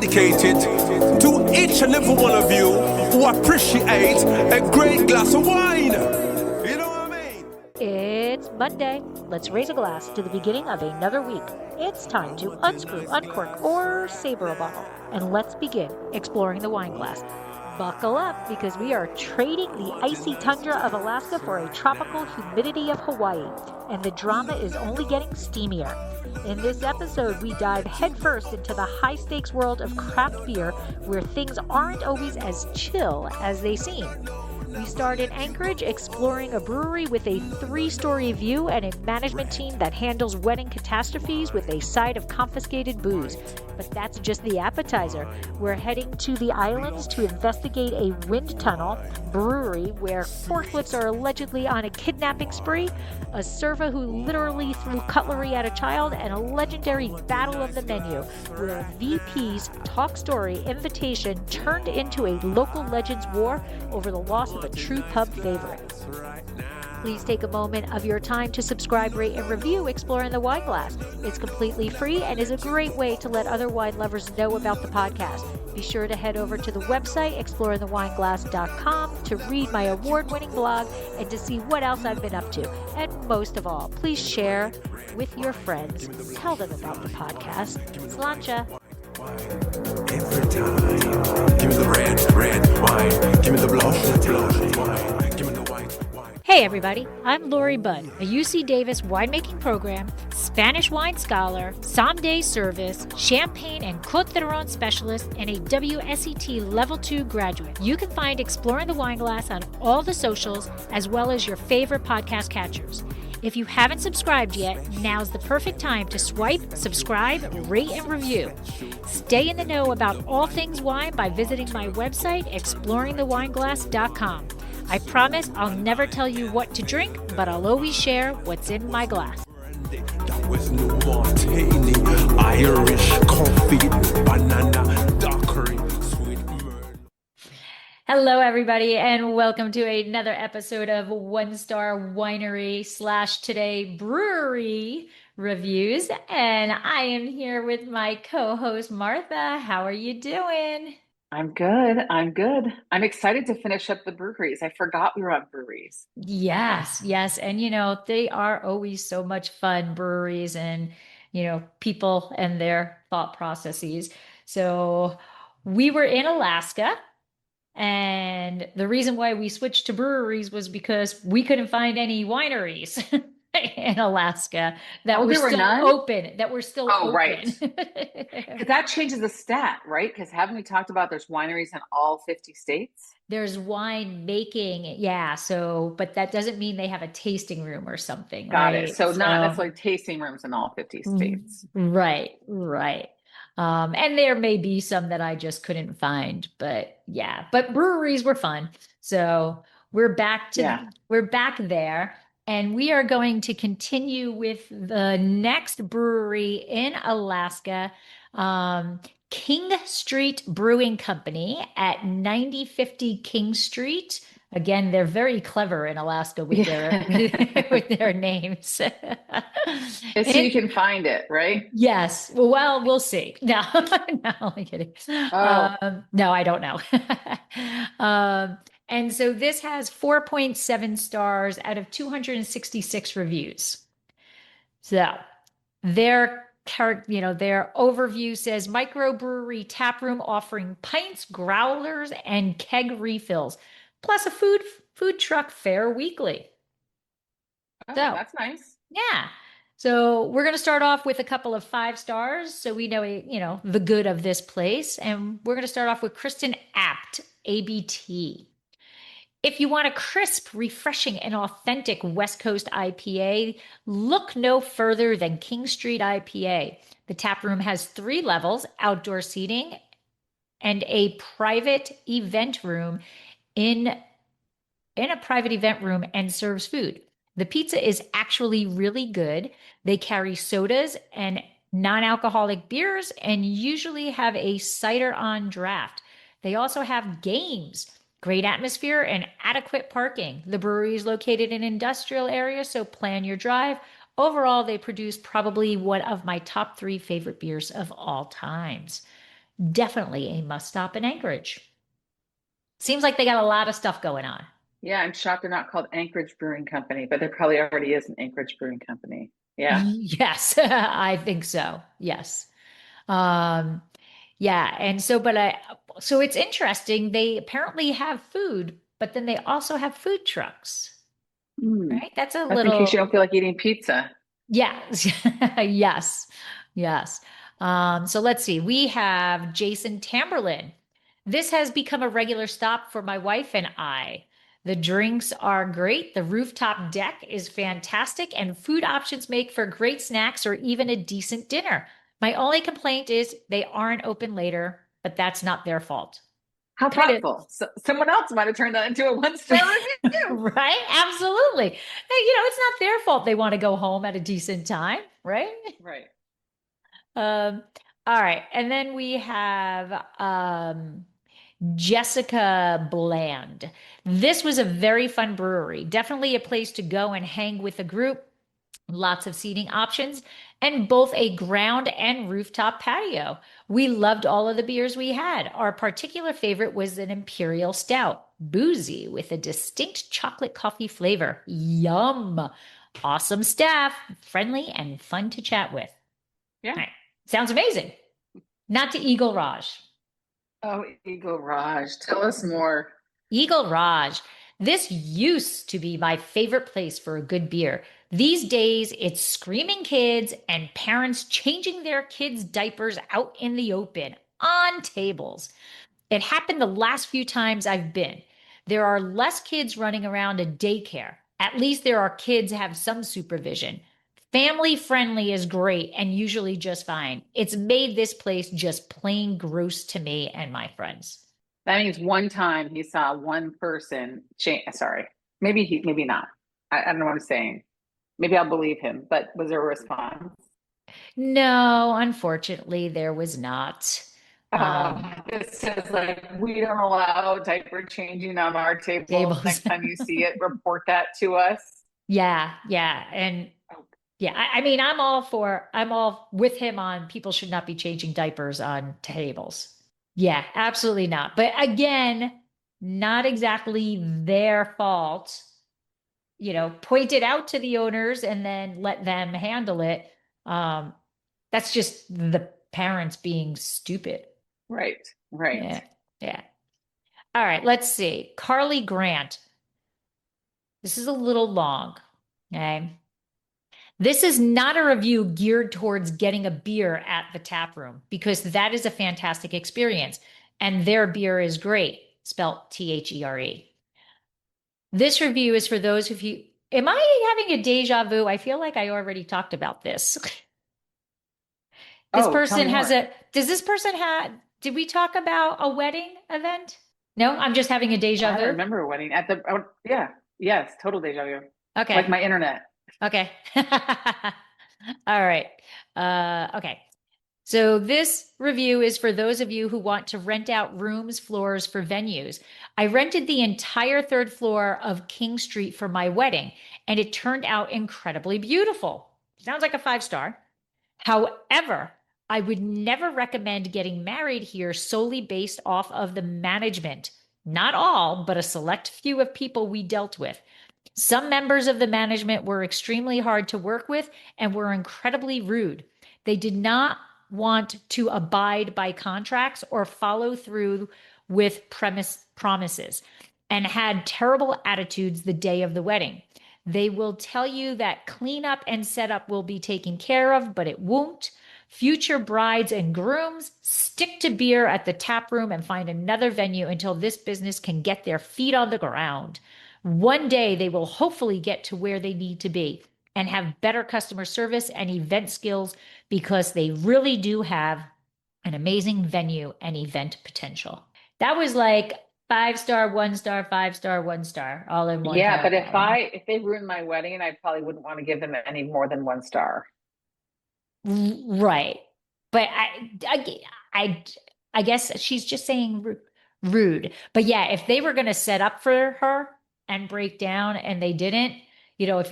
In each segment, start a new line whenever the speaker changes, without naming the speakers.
dedicated to each and every one of you who appreciate a great glass of wine. You know what I mean?
It's Monday. Let's raise a glass to the beginning of another week. It's time to unscrew, uncork, or saber a bottle. And let's begin exploring the wine glass. Buckle up because we are trading the icy tundra of Alaska for a tropical humidity of Hawaii. And the drama is only getting steamier. In this episode, we dive headfirst into the high-stakes world of craft beer where things aren't always as chill as they seem. We start in Anchorage, exploring a brewery with a 3-story view and a management team that handles wedding catastrophes with a side of confiscated booze. But that's just the appetizer. We're heading to the islands to investigate a wind tunnel, brewery where forklifts are allegedly on a kidnapping spree, a server who literally threw cutlery at a child, and a legendary battle of the menu where VP's Talk Story invitation turned into a local legends war over the loss of a true pub favorite. Please take a moment of your time to subscribe, rate, and review Exploring the Wine Glass. It's completely free and is a great way to let other wine lovers know about the podcast. Be sure to head over to the website, exploringthewineglass.com, to read my award-winning blog and to see what else I've been up to. And most of all, please share with your friends. Tell them about the podcast. Sláinte.
Every time. Give me the red wine. Give me the blush wine. Give me the white wine.
Hey everybody, I'm Lori Budd, a UC Davis winemaking program, Spanish wine scholar, sommelier service, champagne and Côte d'Aron specialist, and a WSET Level 2 graduate. You can find Exploring the Wine Glass on all the socials as well as your favorite podcast catchers. If you haven't subscribed yet, now's the perfect time to swipe, subscribe, rate, and review. Stay in the know about all things wine by visiting my website, exploringthewineglass.com. I promise I'll never tell you what to drink, but I'll always share what's in my glass.
That was no martini, Irish coffee, banana, daiquiri, sweet myrrh.
Hello, everybody, and welcome to another episode of One Star Winery / Today Brewery Reviews. And I am here with my co-host, Martha. How are you doing?
I'm good. I'm excited to finish up the breweries. I forgot we were on breweries.
Yes. And, they are always so much fun, breweries and, people and their thought processes. So we were in Alaska. And the reason why we switched to breweries was because we couldn't find any wineries in Alaska that were still open.
Right. Because that changes the stat, right? Because haven't we talked about there's wineries in all 50 states?
There's wine making, yeah. So, but that doesn't mean they have a tasting room or something.
Got
right?
it. So not necessarily tasting rooms in all 50 states.
Right. And there may be some that I just couldn't find, but yeah, but breweries were fun. So we're back there, and we are going to continue with the next brewery in Alaska, King Street Brewing Company at 9050 King Street. Again, they're very clever in Alaska with their names. So
you can find it, right?
Yes. Well, we'll see. No, I'm kidding. No, I don't know. And so this has 4.7 stars out of 266 reviews. So their overview says microbrewery taproom offering pints, growlers, and keg refills, plus a food truck fair weekly.
Oh, that's nice.
Yeah. So we're going to start off with a couple of 5 stars, so we know, the good of this place. And we're going to start off with Kristen Apt, ABT. If you want a crisp, refreshing, and authentic West Coast IPA, look no further than King Street IPA. The tap room has 3 levels, outdoor seating, and a private event room in a private event room, and serves food. The pizza is actually really good. They carry sodas and non-alcoholic beers and usually have a cider on draft. They also have games, great atmosphere, and adequate parking. The brewery is located in an industrial area, so plan your drive. Overall, they produce probably one of my top 3 favorite beers of all times. Definitely a must stop in Anchorage. Seems like they got a lot of stuff going on.
Yeah, I'm shocked they're not called Anchorage Brewing Company, but there probably already is an Anchorage Brewing Company. Yeah.
Yes, I think so. Yes. Um, yeah, and so so it's interesting. They apparently have food, but then they also have food trucks,
Mm.
right? That's a
That's in case you
little,
don't feel like eating pizza.
yes. Yes. Yes. So let's see. We have Jason Tamberlin. This has become a regular stop for my wife and I. The drinks are great. The rooftop deck is fantastic, and food options make for great snacks or even a decent dinner. My only complaint is they aren't open later, but that's not their fault.
How
Kind of,
thoughtful. So, someone else might have turned that into a one-star review.
right? Absolutely. Hey, it's not their fault they want to go home at a decent time, right?
Right.
Um, all right. And then we have Jessica Bland. This was a very fun brewery. Definitely a place to go and hang with a group. Lots of seating options and both a ground and rooftop patio. We loved all of the beers we had. Our particular favorite was an Imperial Stout, boozy with a distinct chocolate coffee flavor. Yum. Awesome staff, friendly and fun to chat with.
Yeah.
All right. Sounds amazing. Not to Eagle Raj.
Oh, Eagle Raj. Tell us more.
Eagle Raj. This used to be my favorite place for a good beer. These days, it's screaming kids and parents changing their kids' diapers out in the open on tables. It happened the last few times I've been. There are less kids running around a daycare. At least there are kids have some supervision. Family friendly is great and usually just fine. It's made this place just plain gross to me and my friends.
That means one time he saw one person change. Sorry. Maybe not. I don't know what I'm saying. Maybe I'll believe him, but was there a response?
No, unfortunately, there was not. Um,
It says like we don't allow diaper changing on our tables.
Tables.
Next time you see it, report that to us.
Yeah, yeah. And
Oh,
yeah, I mean, I'm all with him on people should not be changing diapers on tables. Yeah, absolutely not. But again, not exactly their fault. Point it out to the owners and then let them handle it. Um, that's just the parents being stupid.
right, right.
Yeah, yeah. All right, let's see. Carly Grant. This is a little long. Okay. This is not a review geared towards getting a beer at the tap room because that is a fantastic experience and their beer is great, spelt There. This review is for those of you. Am I having a deja vu? I feel like I already talked about this. This
Oh, tell
person
me
has
more.
a, does this person have, did we talk about a wedding event? No, I'm just having a deja
I don't
vu.
remember a wedding at the. Oh, yeah, yes, total deja vu.
Okay.
Like my internet.
Okay. All right. Okay. So this review is for those of you who want to rent out rooms, floors for venues. I rented the entire third floor of King Street for my wedding, and it turned out incredibly beautiful. Sounds like a 5 star. However, I would never recommend getting married here solely based off of the management. Not all, but a select few of people we dealt with. Some members of the management were extremely hard to work with and were incredibly rude. They did not want to abide by contracts or follow through with promises and had terrible attitudes the day of the wedding. They will tell you that cleanup and setup will be taken care of, but it won't. Future brides and grooms stick to beer at the tap room and find another venue until this business can get their feet on the ground. One day they will hopefully get to where they need to be and have better customer service and event skills because they really do have an amazing venue and event potential. That was like 5 star, 1 star, 5 star, 1 star, all in one
Yeah, but
paragraph.
if they ruined my wedding, I probably wouldn't want to give them any more than one star.
Right. But I, I guess she's just saying rude. But yeah, if they were going to set up for her and break down and they didn't, if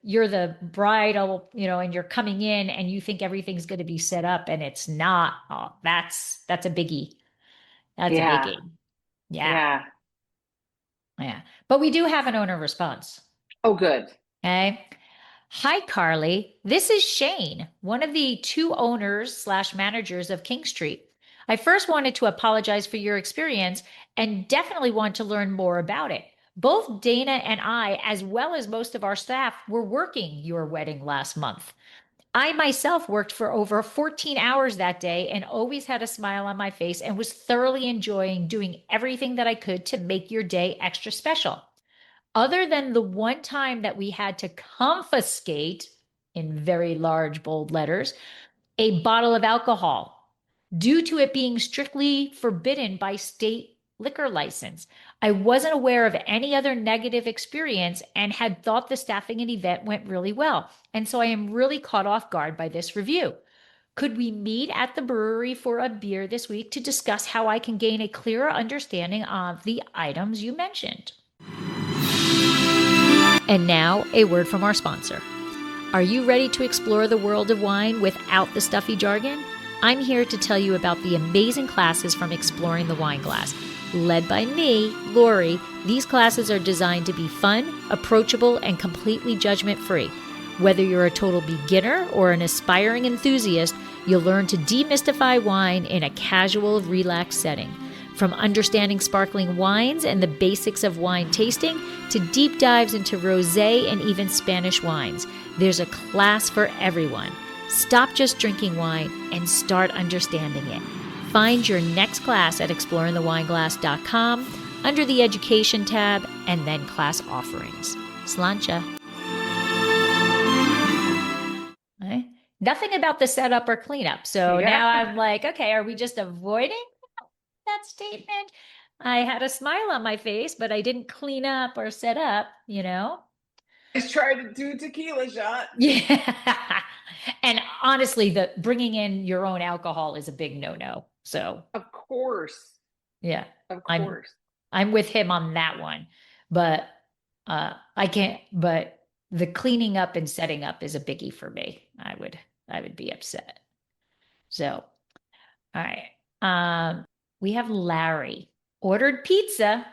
you're the bridal, and you're coming in and you think everything's going to be set up and it's not, oh, that's a biggie. That's a
Yeah.
biggie. Yeah.
Yeah.
Yeah. But we do have an owner response.
Oh, good.
Okay. Hi, Carly. This is Shane, one of the two owners slash managers of King Street. I first wanted to apologize for your experience and definitely want to learn more about it. Both Dana and I, as well as most of our staff, were working your wedding last month. I myself worked for over 14 hours that day and always had a smile on my face and was thoroughly enjoying doing everything that I could to make your day extra special. Other than the one time that we had to confiscate, in very large, bold letters, a bottle of alcohol due to it being strictly forbidden by state liquor license. I wasn't aware of any other negative experience and had thought the staffing and event went really well. And so I am really caught off guard by this review. Could we meet at the brewery for a beer this week to discuss how I can gain a clearer understanding of the items you mentioned? And now, a word from our sponsor. Are you ready to explore the world of wine without the stuffy jargon? I'm here to tell you about the amazing classes from Exploring the Wine Glass. Led by me, Lori, these classes are designed to be fun, approachable, and completely judgment-free. Whether you're a total beginner or an aspiring enthusiast, you'll learn to demystify wine in a casual, relaxed setting. From understanding sparkling wines and the basics of wine tasting to deep dives into rosé and even Spanish wines, there's a class for everyone. Stop just drinking wine and start understanding it. Find your next class at exploringthewineglass.com under the Education tab and then class offerings. Slancha. Okay. Nothing about the setup or cleanup. So
Yeah.
now I'm like, okay, are we just avoiding that statement? I had a smile on my face, but I didn't clean up or set up,
Just try to do a tequila shot.
Yeah. And honestly, the bringing in your own alcohol is a big no-no. So,
Of course.
yeah,
Of
I'm
course.
I'm with him on that one. But I can't, but the cleaning up and setting up is a biggie for me. I would be upset. So, all right. We have Larry ordered pizza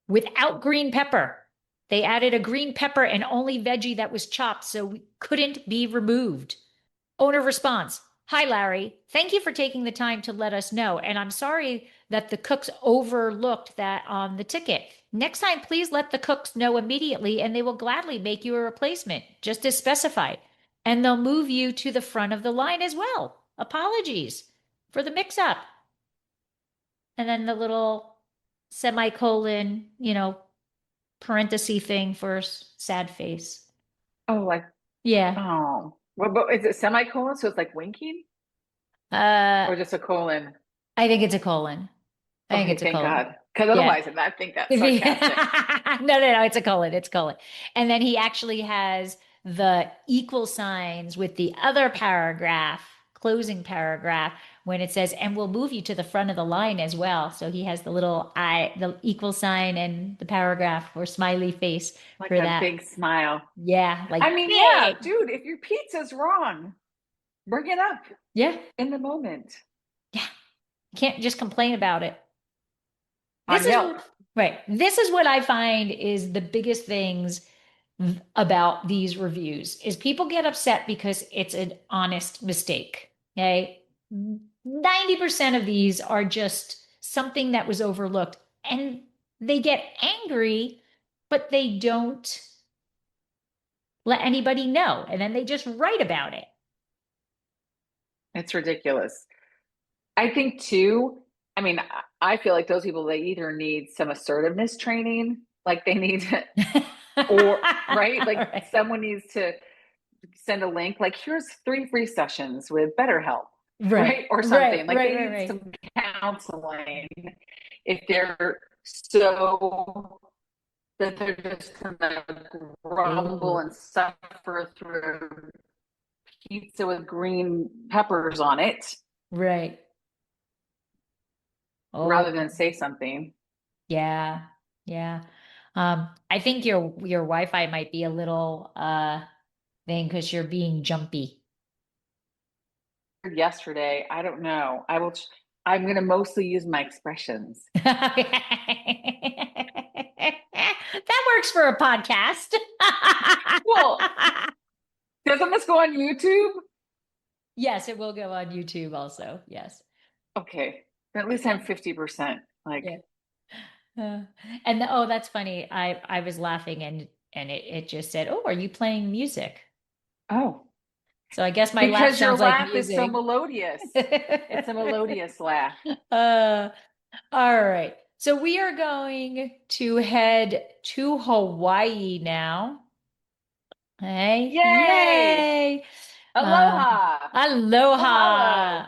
without green pepper. They added a green pepper and only veggie that was chopped, so we couldn't be removed. Owner response. Hi, Larry. Thank you for taking the time to let us know. And I'm sorry that the cooks overlooked that on the ticket. Next time, please let the cooks know immediately and they will gladly make you a replacement, just as specified. And they'll move you to the front of the line as well. Apologies for the mix up. And then the little semicolon, parenthesis thing for sad face.
Oh, like,
Yeah.
oh. Well, but is it semicolon? So it's like winking
Uh,
or just a colon?
I think it's a colon. I think
Okay,
it's a
thank
colon.
God. Because
Yeah.
otherwise, I think that's sarcastic.
No, it's a colon. It's a colon. And then he actually has the equal signs with the other paragraph, closing paragraph, when it says, and we'll move you to the front of the line as well. So he has the little the equal sign and the paragraph or smiley face
Like
for
a
that.
big smile.
Yeah. Like,
I mean, yeah,
big.
dude, if your pizza's wrong, bring it up
Yeah.
in the moment.
Yeah. Can't just complain about it.
On
This is
Yelp.
right. This is what I find is the biggest things about these reviews is people get upset because it's an honest mistake. Okay. 90% of these are just something that was overlooked and they get angry, but they don't let anybody know. And then they just write about it.
It's ridiculous. I think too, I mean, I feel like those people, they either need some assertiveness training, like they need to, or right, like
Right.
someone needs to send a link, like here's 3 free sessions with BetterHelp,
Right.
right? Or
Right.
something. Like
Right.
they
Right.
need
Right.
some counseling if they're so that they're just gonna grumble
Ooh,
and suffer through pizza with green peppers on it
right.
rather
Oh,
than say something.
yeah. Yeah. I think your Wi-Fi might be a little thing because you're being jumpy.
Yesterday. I don't know. I'm going to mostly use my expressions.
That works for a podcast.
Well, doesn't this go on YouTube?
Yes, it will go on YouTube also. Yes.
Okay. At least I'm 50%.
Yeah.
Like,
Uh, oh, that's funny. I was laughing and it just said, "Oh, are you playing music?"
oh,
So I guess my laugh
because your
sounds like
laugh is so
music.
melodious. It's a melodious laugh.
Uh, all right. So we are going to head to Hawaii now. Hey,
Yay!
yay. Uh,
Aloha! Mahalo!
Aloha.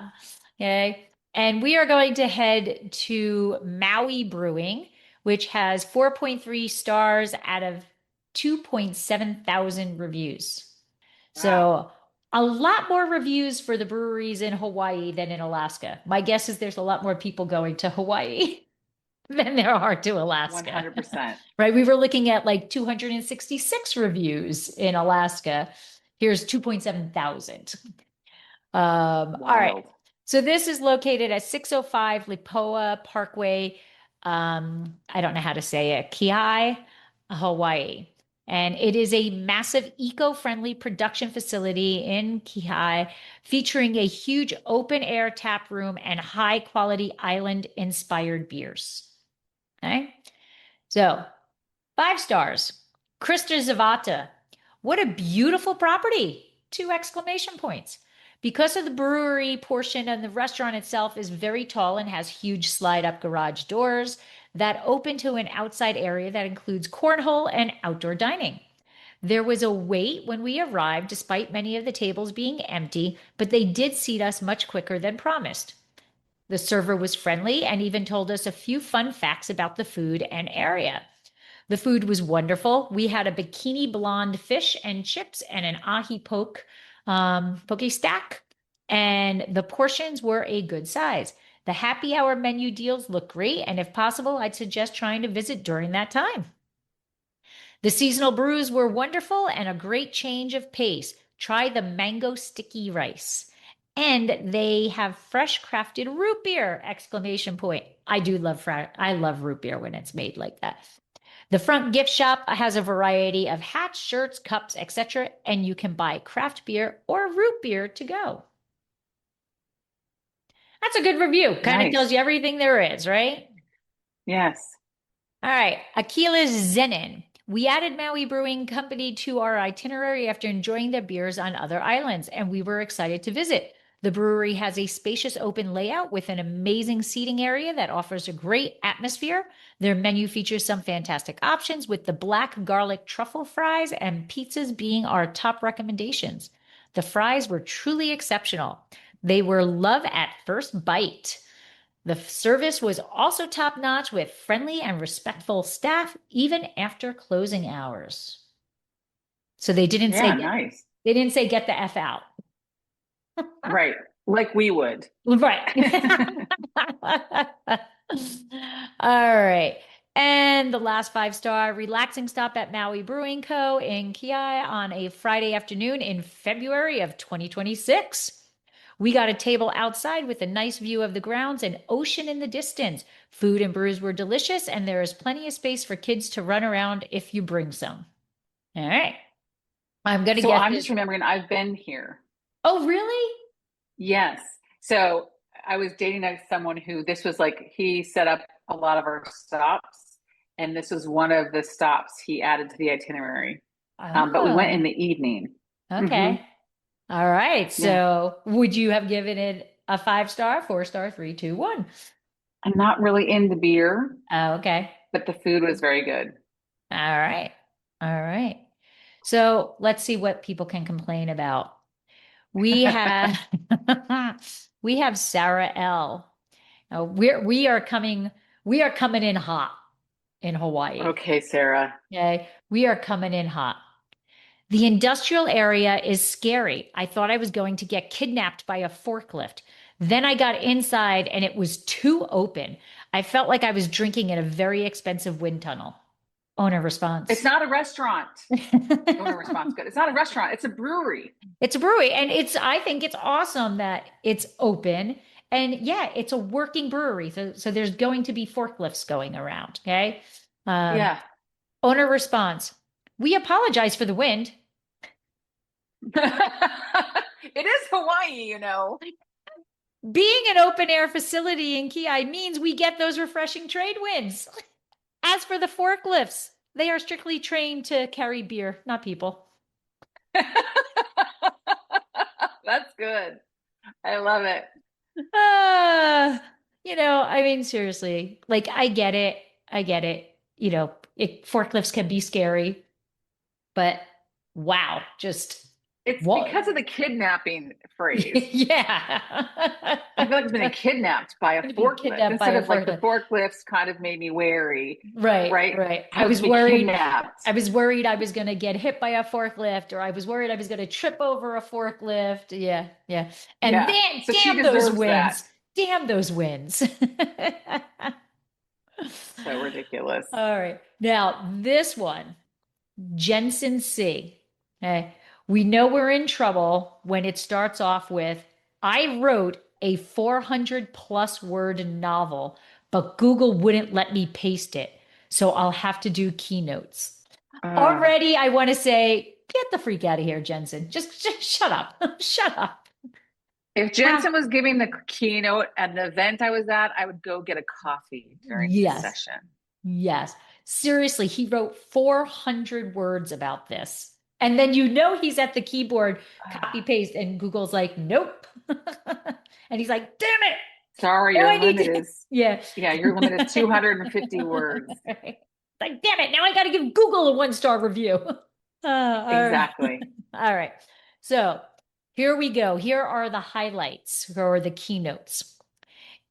Okay. And we are going to head to Maui Brewing, which has 4.3 stars out of 2.7 thousand reviews.
Wow.
So a lot more reviews for the breweries in Hawaii than in Alaska. My guess is there's a lot more people going to Hawaii than there are to Alaska.
100%.
Right? We were looking at like 266 reviews in Alaska. Here's 2.7 thousand. All right.
Wild.
So this is located at 605 Lipoa Parkway. I don't know how to say it, Kihei, Hawaii. And it is a massive eco-friendly production facility in Kihei, featuring a huge open air tap room and high quality island inspired beers. Okay. So 5 stars. Krista Zavata. What a beautiful property. 2 exclamation points. Because of the brewery portion and the restaurant itself is very tall and has huge slide up garage doors that open to an outside area that includes cornhole and outdoor dining. There was a wait when we arrived, despite many of the tables being empty, but they did seat us much quicker than promised. The server was friendly and even told us a few fun facts about the food and area. The food was wonderful. We had a bikini blonde fish and chips and an ahi poke stack, and the portions were a good size. The happy hour menu deals look great, and if possible, I'd suggest trying to visit during that time. The seasonal brews were wonderful and a great change of pace. Try the mango sticky rice. And they have fresh crafted root beer! Exclamation point. I love root beer when it's made like that. The front gift shop has a variety of hats, shirts, cups, etc., and you can buy craft beer or root beer to go. That's a good review. Kind of tells
Nice.
you everything there is, right?
Yes.
All right, Aquila's Zenin. We added Maui Brewing Company to our itinerary after enjoying their beers on other islands, and we were excited to visit. The brewery has a spacious open layout with an amazing seating area that offers a great atmosphere. Their menu features some fantastic options, with the black garlic truffle fries and pizzas being our top recommendations. The fries were truly exceptional. They were love at first bite. The service was also top notch with friendly and respectful staff even after closing hours. So
Yeah, nice.
they didn't say get the F out.
Right. Like we would.
Right. All right. And the last 5 star relaxing stop at Maui Brewing Co. in Kihei on a Friday afternoon in February of 2026. We got a table outside with a nice view of the grounds and ocean in the distance. Food and brews were delicious, and there is plenty of space for kids to run around if you bring some. All right. I'm going to
So
guess
I'm
this.
just remembering I've been here.
Oh, really?
Yes. So I was dating someone who this was like he set up a lot of our stops, and this was one of the stops he added to the itinerary. But we went in
Oh,
the evening. Hmm.
okay. All right.
Yeah.
So would you have given it a 5 star, 4 star, three, two, one?
I'm not really into beer,
Oh, okay.
but the food was very good.
All right. All right. So let's see what people can complain about. We have we have Sarah L. We are coming in hot in Hawaii.
Okay, Sarah.
Okay. We are coming in hot. The industrial area is scary. I thought I was going to get kidnapped by a forklift. Then I got inside and it was too open. I felt like I was drinking in a very expensive wind tunnel. Owner response.
It's not a restaurant. Owner response good. It's not a restaurant. It's a brewery.
It's a brewery, and I think it's awesome that it's open. And yeah, it's a working brewery. So there's going to be forklifts going around. Okay. Um,
Yeah.
owner response. We apologize for the wind.
It is Hawaii, you know.
Being an open air facility in Ki means we get those refreshing trade winds. As for the forklifts, they are strictly trained to carry beer, not people.
That's good. I love it.
Uh, I mean, seriously, like I get it. I get it. Forklifts can be scary, but wow, just
It's
what?
because of the kidnapping phrase.
Yeah.
I feel like I've been kidnapped by a
Gonna be
forklift
kidnapped by
instead
a
of like the
forklift.
forklifts kind of made me wary,
Right,
right?
right.
I was be kidnapped.
I was worried I was going to get hit by a forklift, or I was worried I was going to trip over a forklift. Yeah, yeah. And
Yeah.
then,
So she
damn those
deserves that.
winds. Damn those winds.
So ridiculous.
All right. Now, this one, Jensen C. Okay. We know we're in trouble when it starts off with, I wrote a 400 plus word novel, but Google wouldn't let me paste it. So I'll have to do keynotes.
Uh,
Already, I want to say, get the freak out of here, Jensen. Just shut up. Shut up.
if
Ah,
Jensen was giving the keynote at an event I was at, I would go get a coffee during his
yes.
session.
Yes. Seriously, he wrote 400 words about this. And then he's at the keyboard, copy paste, and Google's like, nope. And he's like, damn it.
Sorry,
Now
your
I need
limit
to,
is,
yeah.
yeah, your limit is 250 words.
Like, damn it. Now I got to give Google a 1-star review. All right.
Exactly.
All right. So here we go. Here are the highlights or the keynotes.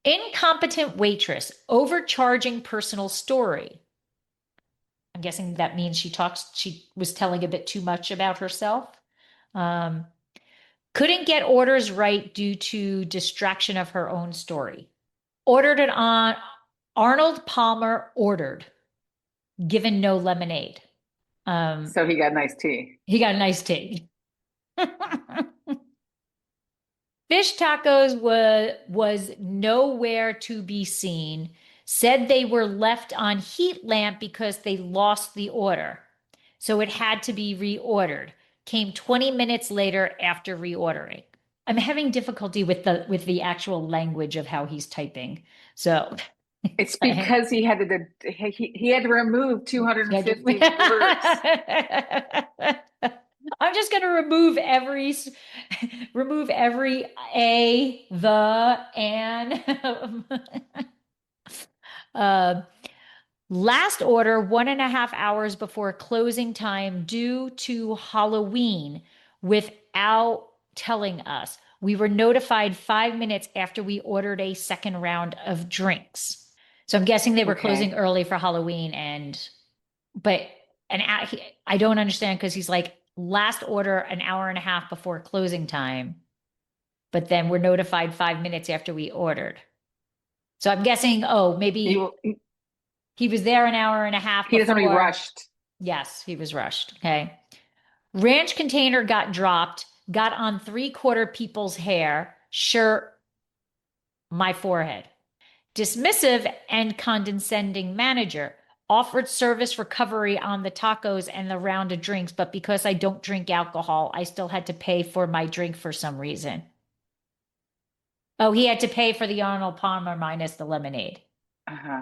Incompetent waitress overcharging personal story. I'm guessing that means she was telling a bit too much about herself. Um, couldn't get orders right due to distraction of her own story. Ordered it on Arnold Palmer ordered, given no lemonade.
So he got nice tea.
He got a nice tea. Fish tacos was nowhere to be seen. Said they were left on heat lamp because they lost the order. So it had to be reordered. Came 20 minutes later after reordering. I'm having difficulty with the actual language of how he's typing. So
It's because he had to remove 250 words.
I'm just going to remove every a, the, and. uh, last order 1.5 hours before closing time due to Halloween without telling us. We were notified 5 minutes after we ordered a second round of drinks. So I'm guessing they were closing
Okay.
early for Halloween, but I don't understand because he's like last order an hour and a half before closing time, but then we're notified 5 minutes after we ordered. So I'm guessing, oh,
He
maybe
will,
he was there an hour and a half
he doesn't want to be
before.
rushed.
Yes, he was rushed. Okay. Ranch container got dropped, got on 3/4 people's hair, shirt, my forehead. Dismissive and condescending manager offered service recovery on the tacos and the round of drinks, but because I don't drink alcohol, I still had to pay for my drink for some reason. Oh, he had to pay for the Arnold Palmer minus the lemonade.
Uh-huh.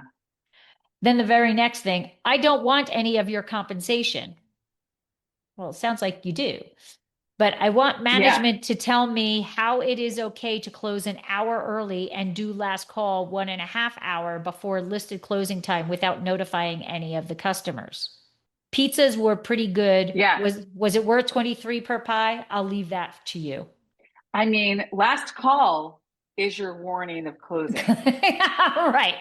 Then the very next thing, I don't want any of your compensation. Well, it sounds like you do. But I want
Yeah.
management to tell me how it is okay to close an hour early and do last call 1.5 hours before listed closing time without notifying any of the customers. Pizzas were pretty good.
Yeah.
Was it worth 23 per pie? I'll leave that to you.
I mean, last call is your warning of closing.
Right.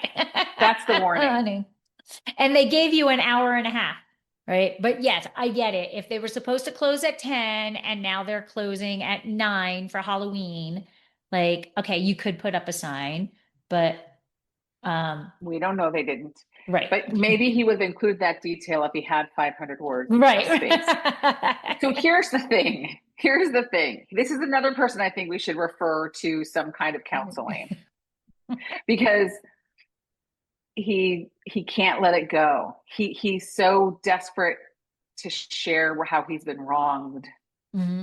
That's the warning.
And they gave you an hour and a half, right? But yes, I get it. If they were supposed to close at 10 and now they're closing at 9 for Halloween, like, okay, you could put up a sign, but
We don't know they didn't.
Right.
But maybe he would have included that detail if he had 500 words of space.
Right.
So here's the thing. Here's the thing. This is another person I think we should refer to some kind of counseling because he can't let it go. He's so desperate to share how he's been wronged.
Hmm.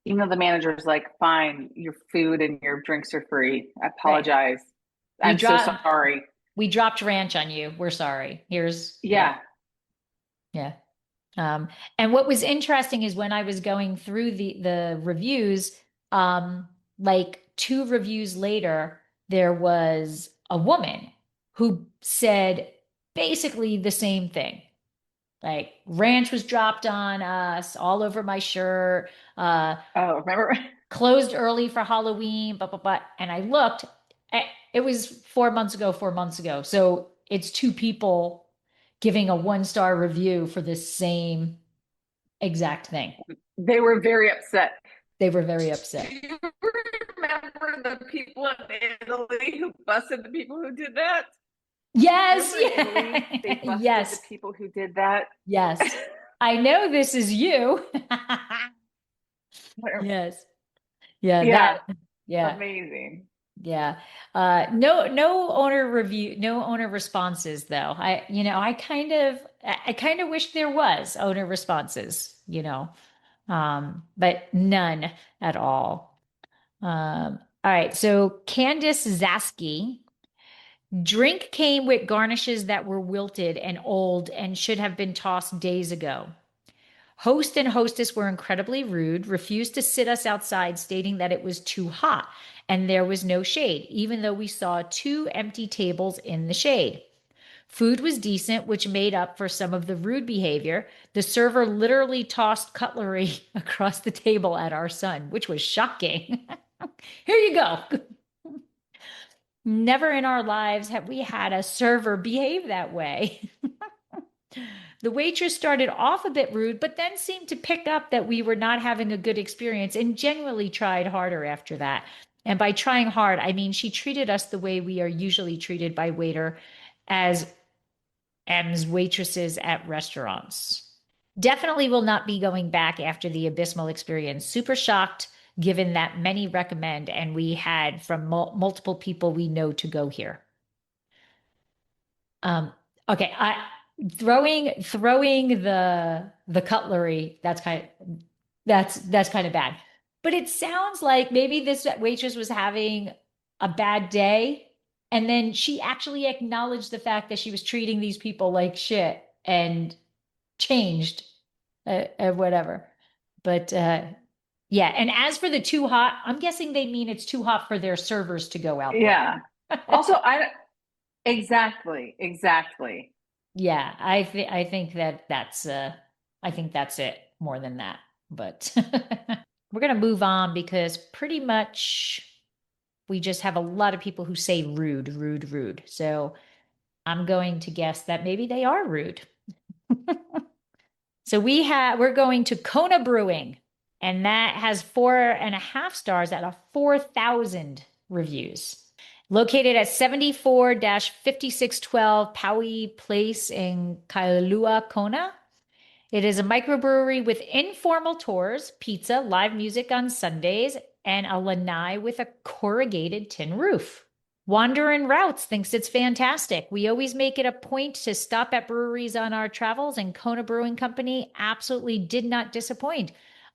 Even though the manager's like, fine, your food and your drinks are free. I
Right.
apologize.
We
I'm so
dropped
sorry.
we dropped ranch on you. We're sorry. Yeah,
Yeah.
yeah. And what was interesting is when I was going through the reviews, like two reviews later, there was a woman who said basically the same thing. Like ranch was dropped on us all over my shirt,
Oh, remember?
closed early for Halloween, blah, blah, blah. And I looked, it was 4 months ago, 4 months ago. So it's two people giving a 1-star review for the same exact thing.
They were very upset.
They were very
Do
upset.
you remember the people in Italy who busted the people who did that?
Yes,
Remember in Italy, they
yeah.
busted the
Yes,
people who did that?
yes. I know this is you. Yes. Yeah,
Yeah,
yeah,
amazing.
yeah. No owner review, no owner responses though. I kind of wish there was owner responses. But none at all. All right. So Candice Zaski, drink came with garnishes that were wilted and old and should have been tossed days ago. Host and hostess were incredibly rude, refused to sit us outside, stating that it was too hot and there was no shade, even though we saw two empty tables in the shade. Food was decent, which made up for some of the rude behavior. The server literally tossed cutlery across the table at our son, which was shocking. Here you go. Never in our lives have we had a server behave that way. The waitress started off a bit rude, but then seemed to pick up that we were not having a good experience and genuinely tried harder after that. And by trying hard, I mean she treated us the way we are usually treated by waiter as waitresses at restaurants. Definitely will not be going back after the abysmal experience. Super shocked given that many recommend and we had from multiple people we know to go here. Um, okay, throwing the cutlery, that's kind of bad. But it sounds like maybe this waitress was having a bad day, and then she actually acknowledged the fact that she was treating these people like shit and changed, whatever. But yeah, and as for the too hot, I'm guessing they mean it's too hot for their servers to go out there.
Yeah. Also, exactly.
Yeah, I think that's it more than that. But we're going to move on because pretty much we just have a lot of people who say rude, rude, rude. So I'm going to guess that maybe they are rude. So we're going to Kona Brewing, and that has 4.5 stars out of 4,000 reviews. Located at 74-5612 Paui Place in Kailua, Kona. It is a microbrewery with informal tours, pizza, live music on Sundays, and a lanai with a corrugated tin roof. Wanderin Routes thinks it's fantastic. We always make it a point to stop at breweries on our travels, and Kona Brewing Company absolutely did not disappoint.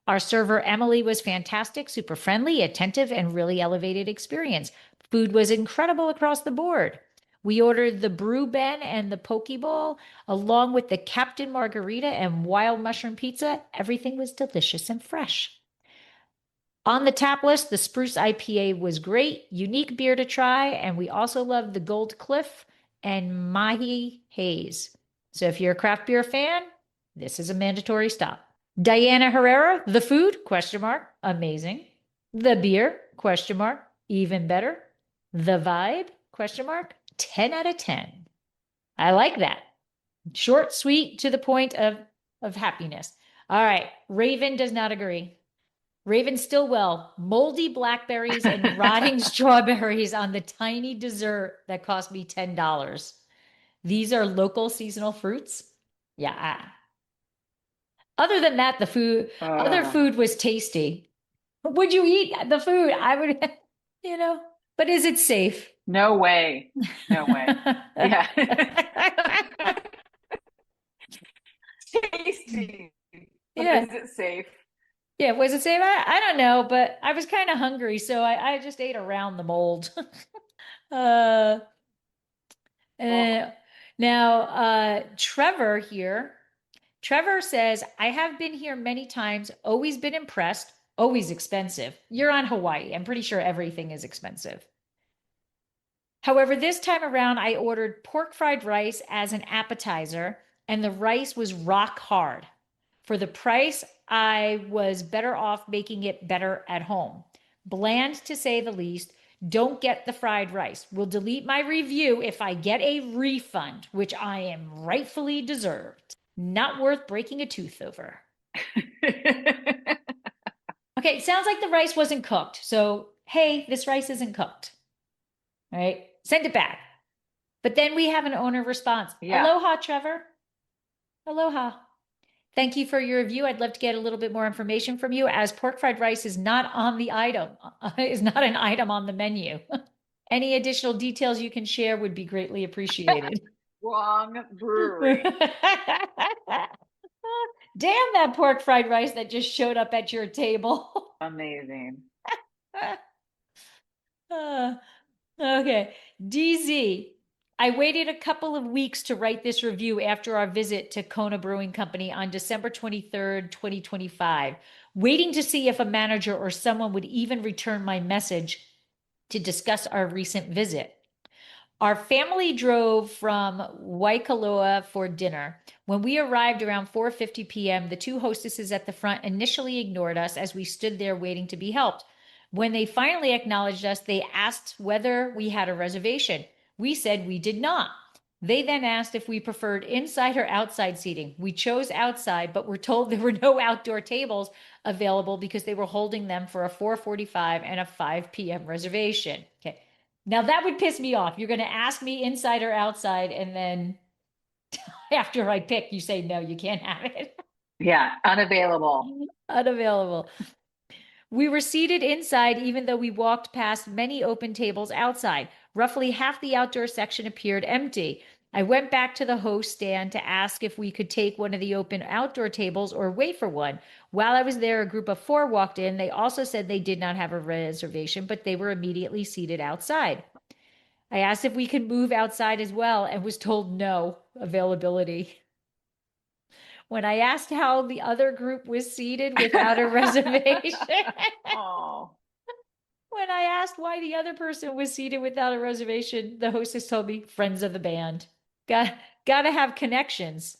Our server, Emily, was fantastic, super friendly, attentive, and really elevated experience. Food was incredible across the board. We ordered the Brew Ben and the Poke Bowl, along with the Captain Margarita and Wild Mushroom Pizza. Everything was delicious and fresh. On the tap list, the Spruce IPA was great, unique beer to try, and we also loved the Gold Cliff and Mahi Haze. So if you're a craft beer fan, this is a mandatory stop. Diana Herrera, the food, question mark, amazing. The beer, question mark, even better. The vibe, question mark, 10 out of 10. I like that. Short, sweet, to the point of happiness. All right. Raven does not agree. Raven Stillwell, moldy blackberries and rotting strawberries on the tiny dessert that cost me $10. These are local seasonal fruits. Yeah. Other than that, other
Uh,
food was tasty. Would you eat the food? I would, but is it safe?
no way. No way. Yeah. Tasty. But
Yeah.
is it safe?
Yeah. Was it safe? I don't know, but I was kind of hungry, so I just ate around the mold. uh,
Oh,
uh, now, Trevor here. Trevor says, I have been here many times, always been impressed, always expensive. You're on Hawaii. I'm pretty sure everything is expensive. However, this time around, I ordered pork fried rice as an appetizer, and the rice was rock hard. For the price, I was better off making it better at home. Bland to say the least. Don't get the fried rice. Will delete my review if I get a refund, which I am rightfully deserved. Not worth breaking a tooth over. Okay, it sounds like the rice wasn't cooked. So, hey, this rice isn't cooked. All right, send it back. But then we have an owner response.
yeah.
Aloha, Trevor. Aloha. Thank you for your review. I'd love to get a little bit more information from you as pork fried rice is not on the item, is not an item on the menu. Any additional details you can share would be greatly appreciated.
Wrong brewery.
Damn that pork fried rice that just showed up at your table.
Amazing.
Uh, okay. DZ. I waited a couple of weeks to write this review after our visit to Kona Brewing Company on December 23rd, 2025, waiting to see if a manager or someone would even return my message to discuss our recent visit. Our family drove from Waikoloa for dinner. When we arrived around 4:50 p.m., the two hostesses at the front initially ignored us as we stood there waiting to be helped. When they finally acknowledged us, they asked whether we had a reservation. We said we did not. They then asked if we preferred inside or outside seating. We chose outside, but were told there were no outdoor tables available because they were holding them for a 4:45 and a 5 p.m. reservation. Okay. Now that would piss me off. You're going to ask me inside or outside, and then after I pick, you say, no, you can't have it.
Yeah. Unavailable.
Unavailable. We were seated inside, even though we walked past many open tables outside. Roughly half the outdoor section appeared empty. I went back to the host stand to ask if we could take one of the open outdoor tables or wait for one. While I was there, a group of four walked in. They also said they did not have a reservation, but they were immediately seated outside. I asked if we could move outside as well and was told no availability. When I asked how the other group was seated without a reservation,
Oh.
when I asked why the other person was seated without a reservation, the hostess told me, friends of the band. Gotta have connections.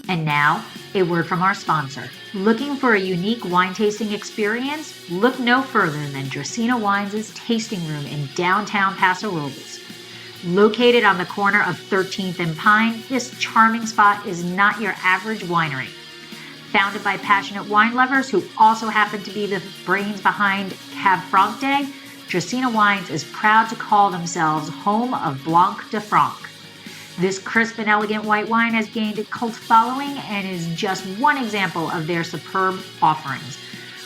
And now, a word from our sponsor. Looking for a unique wine tasting experience? Look no further than Dracaena Wines' tasting room in downtown Paso Robles. Located on the corner of 13th and Pine, this charming spot is not your average winery. Founded by passionate wine lovers who also happen to be the brains behind Cab Franc Day, Dracaena Wines is proud to call themselves home of Blanc de Franc. This crisp and elegant white wine has gained a cult following and is just one example of their superb offerings.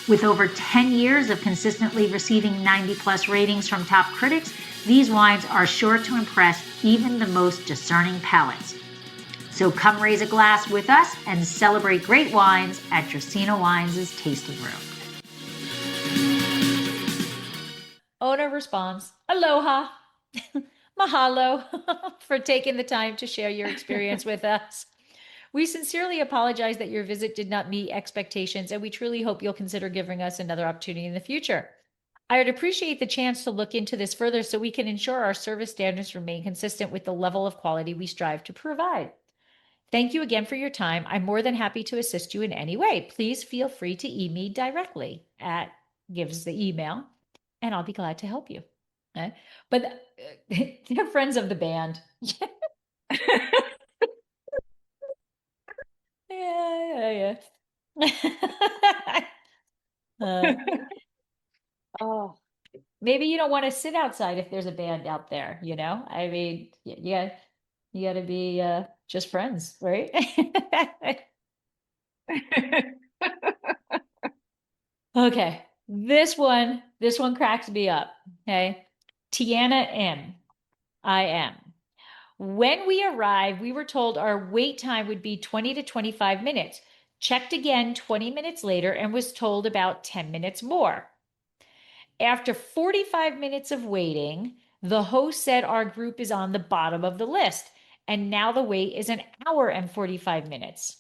With over 10 years of consistently receiving 90+ ratings from top critics, these wines are sure to impress even the most discerning palates. So come raise a glass with us and celebrate great wines at Dracaena Wines' tasting room. Owner responds, aloha. Mahalo for taking the time to share your experience with us. We sincerely apologize that your visit did not meet expectations, and we truly hope you'll consider giving us another opportunity in the future. I would appreciate the chance to look into this further so we can ensure our service standards remain consistent with the level of quality we strive to provide. Thank you again for your time. I'm more than happy to assist you in any way. Please feel free to email me directly at gives the email, and I'll be glad to help you. But they're friends of the band. Yeah. maybe you don't want to sit outside if there's a band out there, you know? I mean, yeah, you got to be just friends, right? Okay. This one cracks me up. Okay. Tiana M. I am. When we arrived, we were told our wait time would be 20 to 25 minutes. Checked again 20 minutes later and was told about 10 minutes more. After 45 minutes of waiting, the host said our group is on the bottom of the list, and now the wait is an hour and 45 minutes.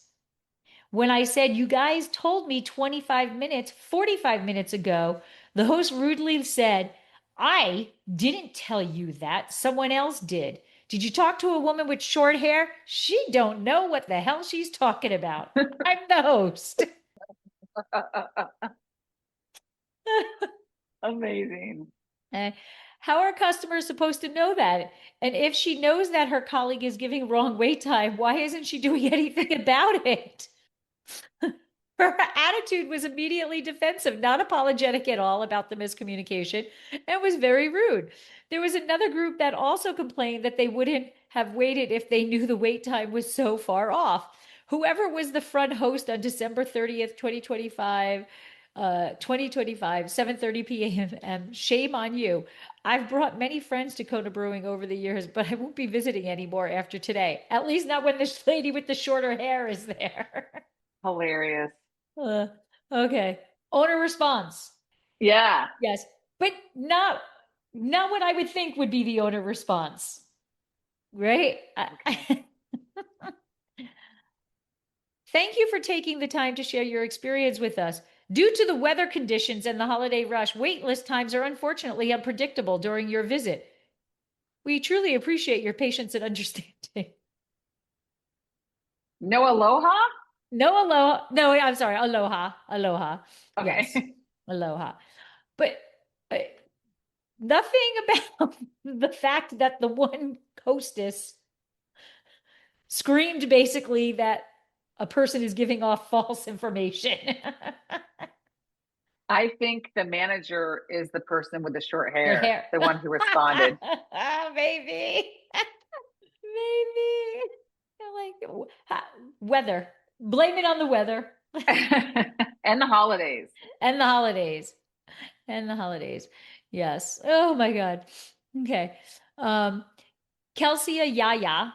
When I said, you guys told me 25 minutes, 45 minutes ago, the host rudely said, I didn't tell you that. Someone else did. Did you talk to a woman with short hair? She don't know what the hell she's talking about. I'm the host.
Amazing.
Uh, how are customers supposed to know that? And if she knows that her colleague is giving wrong wait time, why isn't she doing anything about it? Her attitude was immediately defensive, not apologetic at all about the miscommunication, and was very rude. There was another group that also complained that they wouldn't have waited if they knew the wait time was so far off. Whoever was the front host on December 30th, 2025, 7:30 p.m. Shame on you. I've brought many friends to Kona Brewing over the years, but I won't be visiting anymore after today. At least not when this lady with the shorter hair is there.
Hilarious.
Uh, okay. Owner response.
Yeah.
Yes, but not what I would think would be the owner response, right?
Okay.
Thank you for taking the time to share your experience with us. Due to the weather conditions and the holiday rush, waitlist times are unfortunately unpredictable during your visit. We truly appreciate your patience and understanding.
No aloha?
No aloha. No, I'm sorry. Aloha. Aloha. Yes.
Okay.
Aloha. But uh, nothing about the fact that the one hostess screamed basically that a person is giving off false information.
I think the manager is the person with the short
Your
hair,
hair.
the one who responded.
Maybe. Maybe. Like weather. Blame it on the weather
And the holidays.
and the holidays. And the holidays. Yes. Oh my God. Okay. Um, Kelsey Yaya.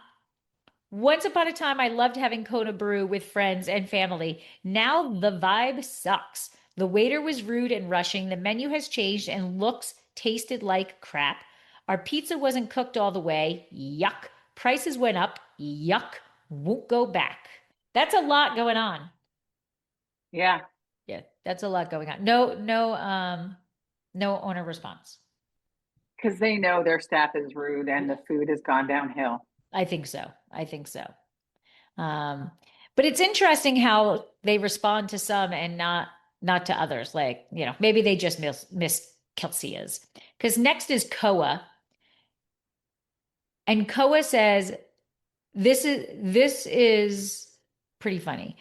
Once upon a time, I loved having Kona Brew with friends and family. Now the vibe sucks. The waiter was rude and rushing. The menu has changed and looks tasted like crap. Our pizza wasn't cooked all the way. Yuck. Prices went up. Yuck. Won't go back. That's a lot going on.
Yeah.
Yeah, that's a lot going on. No owner response.
Because they know their staff is rude and the food has gone downhill.
I think so. I think so. Um, but it's interesting how they respond to some and not to others. Like, maybe they just miss Kelsia's. Because next is Koa. And Koa says, this is pretty funny.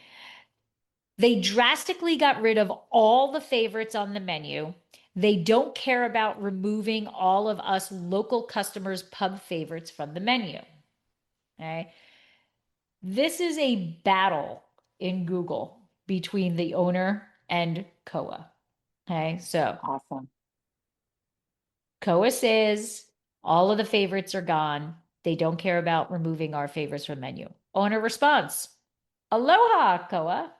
They drastically got rid of all the favorites on the menu. They don't care about removing all of us local customers' pub favorites from the menu. Okay. This is a battle in Google between the owner and Koa. Okay, so
Awesome.
Koa says all of the favorites are gone. They don't care about removing our favorites from menu. Owner response: Aloha, Koa.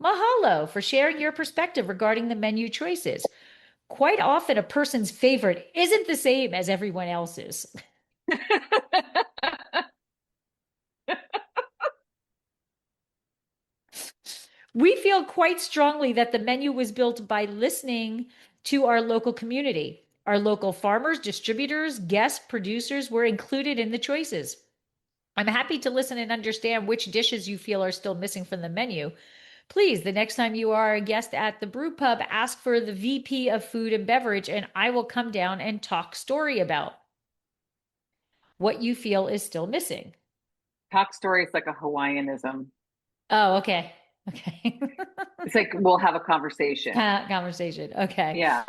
Mahalo for sharing your perspective regarding the menu choices. Quite often, a person's favorite isn't the same as everyone else's. We feel quite strongly that the menu was built by listening to our local community. Our local farmers, distributors, guests, producers were included in the choices. I'm happy to listen and understand which dishes you feel are still missing from the menu. Please, the next time you are a guest at the brew pub, ask for the VP of Food and Beverage, and I will come down and talk story about what you feel is still missing.
Talk story is like a Hawaiianism.
Oh, okay. Okay.
It's like we'll have a conversation.
Conversation. Okay.
Yeah.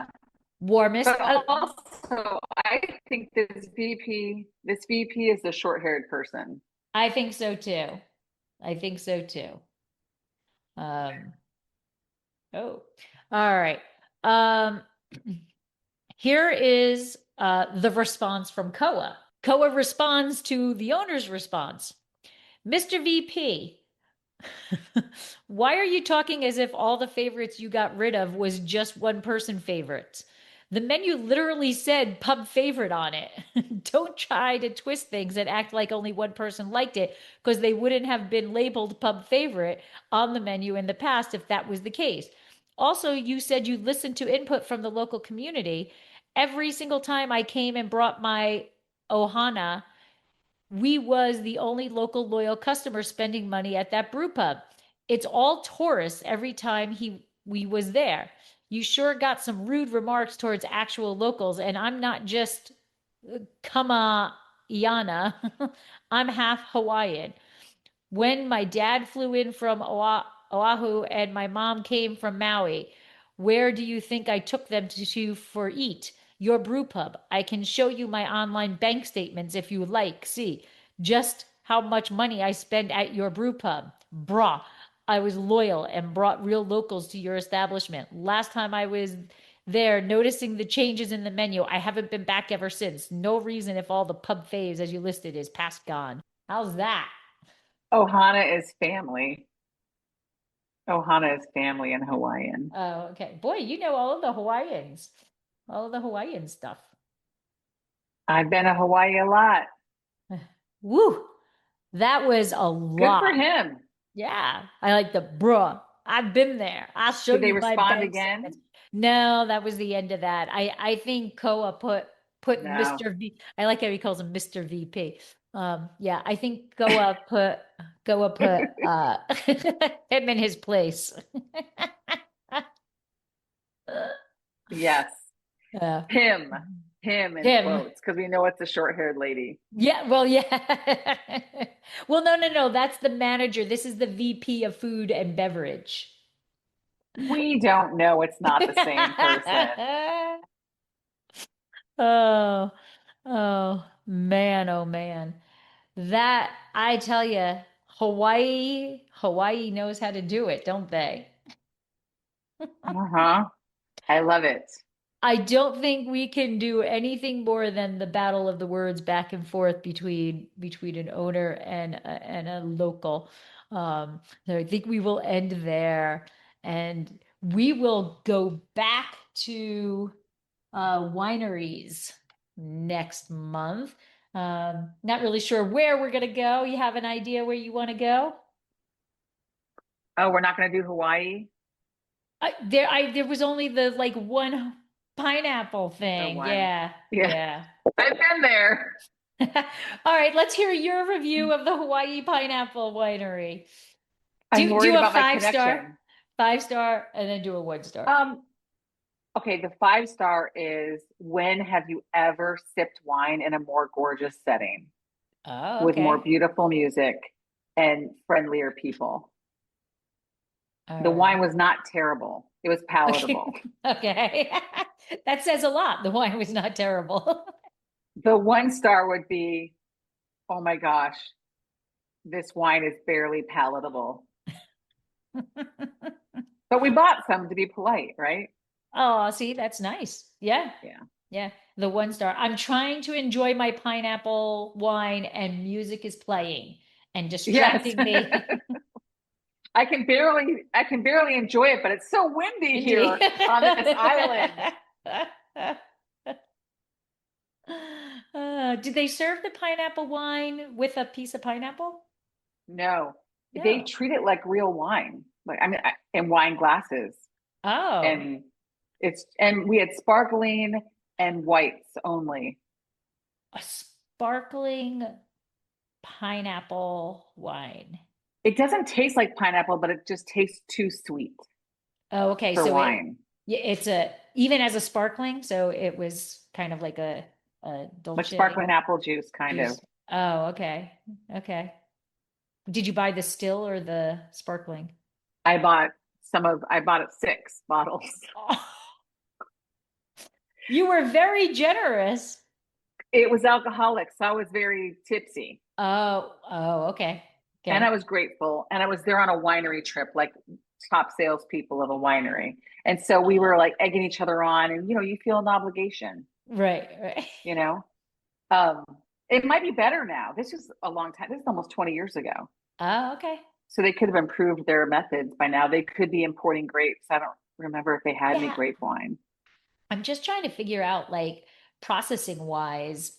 Warmest.
But also, I think this VP is the short-haired person.
I think so too. I think so too. Um, oh, all right. Um, here is the response from Koa. Koa responds to the owner's response. Mr. VP, why are you talking as if all the favorites you got rid of was just one person favorites? The menu literally said pub favorite on it. Don't try to twist things and act like only one person liked it because they wouldn't have been labeled pub favorite on the menu in the past if that was the case. Also, you said you listened to input from the local community. Every single time I came and brought my ohana, we was the only local loyal customer spending money at that brew pub. It's all tourists every time he we was there. You sure got some rude remarks towards actual locals, and I'm not just Kama Iana. I'm half Hawaiian. When my dad flew in from Oahu and my mom came from Maui, where do you think I took them to for eat? Your brew pub. I can show you my online bank statements if you like. See just how much money I spend at your brew pub. Brah, I was loyal and brought real locals to your establishment. Last time I was there noticing the changes in the menu, I haven't been back ever since. No reason if all the pub faves as you listed is past gone. How's that?
Ohana is family. Ohana is family in Hawaiian.
Oh, okay. Boy, you know all of the Hawaiians, all of the Hawaiian stuff.
I've been to Hawaii a lot.
Woo, that was a
Good for
lot.
him.
Yeah, I like the bruh. I've been there. I'll show
Did they
you my
respond
bank statements.
again?
No, that was the end of that. I think Koa put
No.
Mr. V. I like how he calls him Mr. VP. Yeah, I think Goa put him in his place.
Yes.
Uh,
Him. Him in
him.
quotes, because we know it's a short-haired lady.
Yeah, well, yeah. Well, no, no, no. That's the manager. This is the VP of food and beverage.
We don't know it's not the same person.
Oh, oh man, oh man. That I tell you, Hawaii knows how to do it, don't they?
Uh-huh. I love it.
I don't think we can do anything more than the battle of the words back and forth between an owner and a local. So I think we will end there, and we will go back to wineries next month. Not really sure where we're gonna go. You have an idea where you want to go?
Oh, we're not going to do Hawaii?
There was only the like one pineapple
The
thing.
one.
Yeah,
Yeah.
yeah.
I've been there.
All right, let's hear your review of the Hawaii Pineapple Winery.
I'm
Do
worried
a
about my
five-star,
connection.
five-star, and then do a 1 star.
Okay, the 5 star is when have you ever sipped wine in a more gorgeous setting
Oh,
with more
okay.
beautiful music and friendlier people?
All
The wine
right.
was not terrible. It was
Okay.
palatable.
Okay. That says a lot. The wine was not terrible.
The 1 star would be, oh my gosh, this wine is barely palatable. But we bought some to be polite, right?
Oh, see, that's nice. Yeah.
Yeah.
Yeah. The 1 star. I'm trying to enjoy my pineapple wine and music is playing and
Yes.
distracting me.
I can barely enjoy it, but it's so windy
Indeed.
here on this island.
Did they serve the pineapple wine with a piece of pineapple?
No, they
No.
treat it like real wine. Like I mean, in wine glasses,
Oh,
and we had sparkling and whites only.
a sparkling pineapple wine.
It doesn't taste like pineapple, but it just tastes too sweet
Oh, okay.
for
So
wine.
yeah, it's a even as a sparkling, so it was kind of like a
Like
dolce
sparkling apple juice, kind of.
juice. Oh, okay. Okay. Did you buy the still or the sparkling?
I bought I bought it 6 bottles.
You were very generous.
It was alcoholic, so I was very tipsy.
Okay.
And I was grateful. And I was there on a winery trip, like top salespeople of a winery. And so we were like egging each other on, and you feel an obligation,
Right.
you know. Um, it might be better now. This was a long time. This is almost 20 years ago.
Oh, okay.
So they could have improved their methods by now. They could be importing grapes. I don't remember if they had any
Yeah.
grape wine.
I'm just trying to figure out, like, processing wise,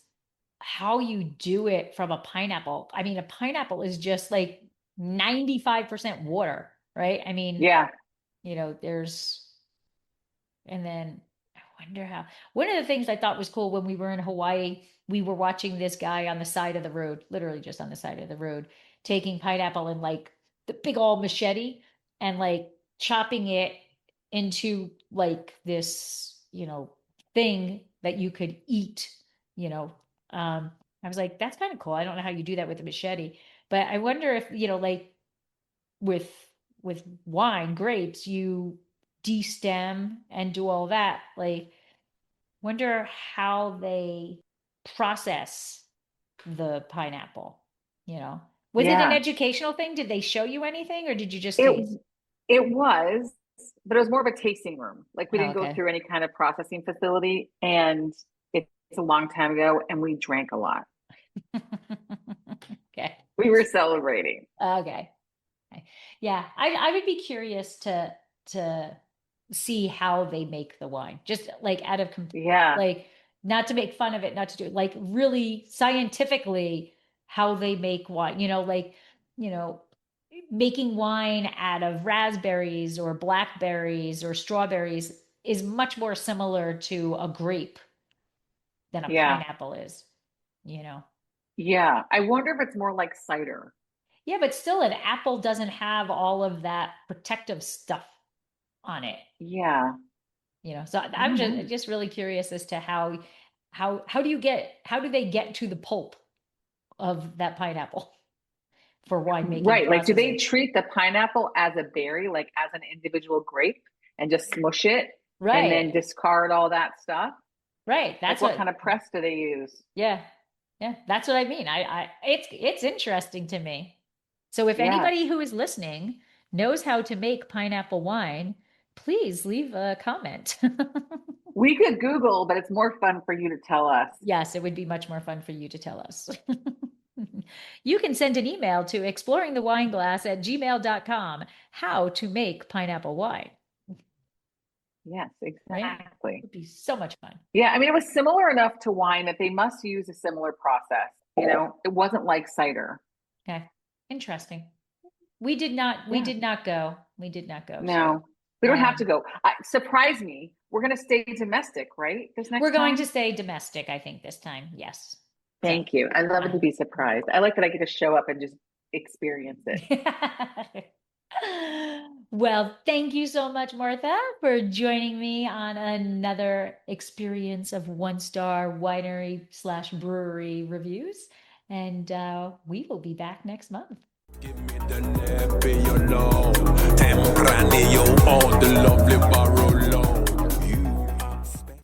how you do it from a pineapple. I mean, a pineapple is just like 95% water, right? I mean,
Yeah.
there's, and then I wonder how, one of the things I thought was cool when we were in Hawaii, we were watching this guy on the side of the road, literally just on the side of the road, taking pineapple and like the big old machete and like chopping it into like this, thing that you could eat, you know. I was like, that's kind of cool. I don't know how you do that with a machete, but I wonder if, like with wine, grapes, you destem and do all that. Like, wonder how they process the pineapple, you know. Was it an
Yeah.
educational thing? Did they show you anything or did you just
It
taste?
it was, but it was more of a tasting room. Like we
Oh,
didn't go
okay.
through any kind of processing facility, and it's a long time ago, and we drank a lot.
Okay.
We were celebrating.
Okay. Okay. Yeah, I would be curious to see how they make the wine. Just like out of
Yeah.
like not to make fun of it, not to do it, like really scientifically how they make wine. You know, making wine out of raspberries or blackberries or strawberries is much more similar to a grape than a
Yeah.
pineapple is, you know.
Yeah. I wonder if it's more like cider.
Yeah, but still an apple doesn't have all of that protective stuff on it,
Yeah.
So
I
I'm
don't
just
know.
just really curious as to how do they get to the pulp of that pineapple for winemaking
Right. Like, do they
processing?
treat the pineapple as a berry, like as an individual grape, and just smush it and then
Right.
discard all that stuff?
Right.
Like,
That's
what kind
what
of press do they use?
yeah. Yeah, that's what I mean. It's interesting to me. So if
Yeah.
anybody who is listening knows how to make pineapple wine, please leave a comment.
We could Google, but it's more fun for you to tell us.
Yes, it would be much more fun for you to tell us. You can send an email to exploringthewineglass@gmail.com how to make pineapple wine,
Yes,
right?
exactly.
It'd be so much fun.
Yeah, I mean, it was similar enough to wine that they must use a similar process. It wasn't like cider.
Okay. Interesting. We
Yeah,
did not go. We did not go. So
no, we don't have to
um
go. Surprise me. We're going to stay domestic, right? This
we're
next
going to
time?
stay domestic, I think, this time. Yes. So
Thank you. I love it to be surprised. I like that I get to show up and just experience it.
Well, thank you so much, Martha, for joining me on another experience of one-star winery/brewery reviews. And we will be back next month.
Give me the Nebbiolo, Tempranillo, all the lovely Barolo.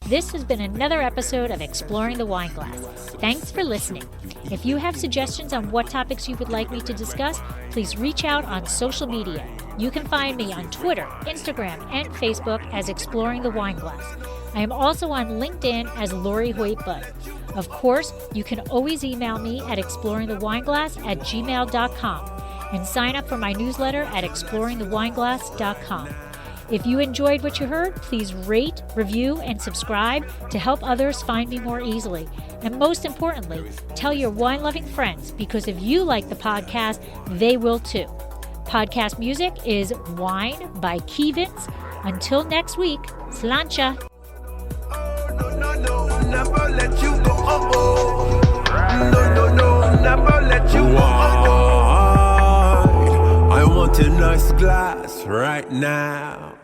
This has been another episode of Exploring the Wine Glass. Thanks for listening. If you have suggestions on what topics you would like me to discuss, please reach out on social media. You can find me on Twitter, Instagram, and Facebook as Exploring the Wine Glass. I am also on LinkedIn as Lori Hoyt Budd. Of course, you can always email me at exploringthewineglass@gmail.com and sign up for my newsletter at exploringthewineglass.com. If you enjoyed what you heard, please rate, review, and subscribe to help others find me more easily. And most importantly, tell your wine-loving friends, because if you like the podcast, they will too. Podcast music is Wine by Kevins. Until next week, slancha.
No, no, no, never let you go. No, no, no, never let you go. I want a nice glass right now.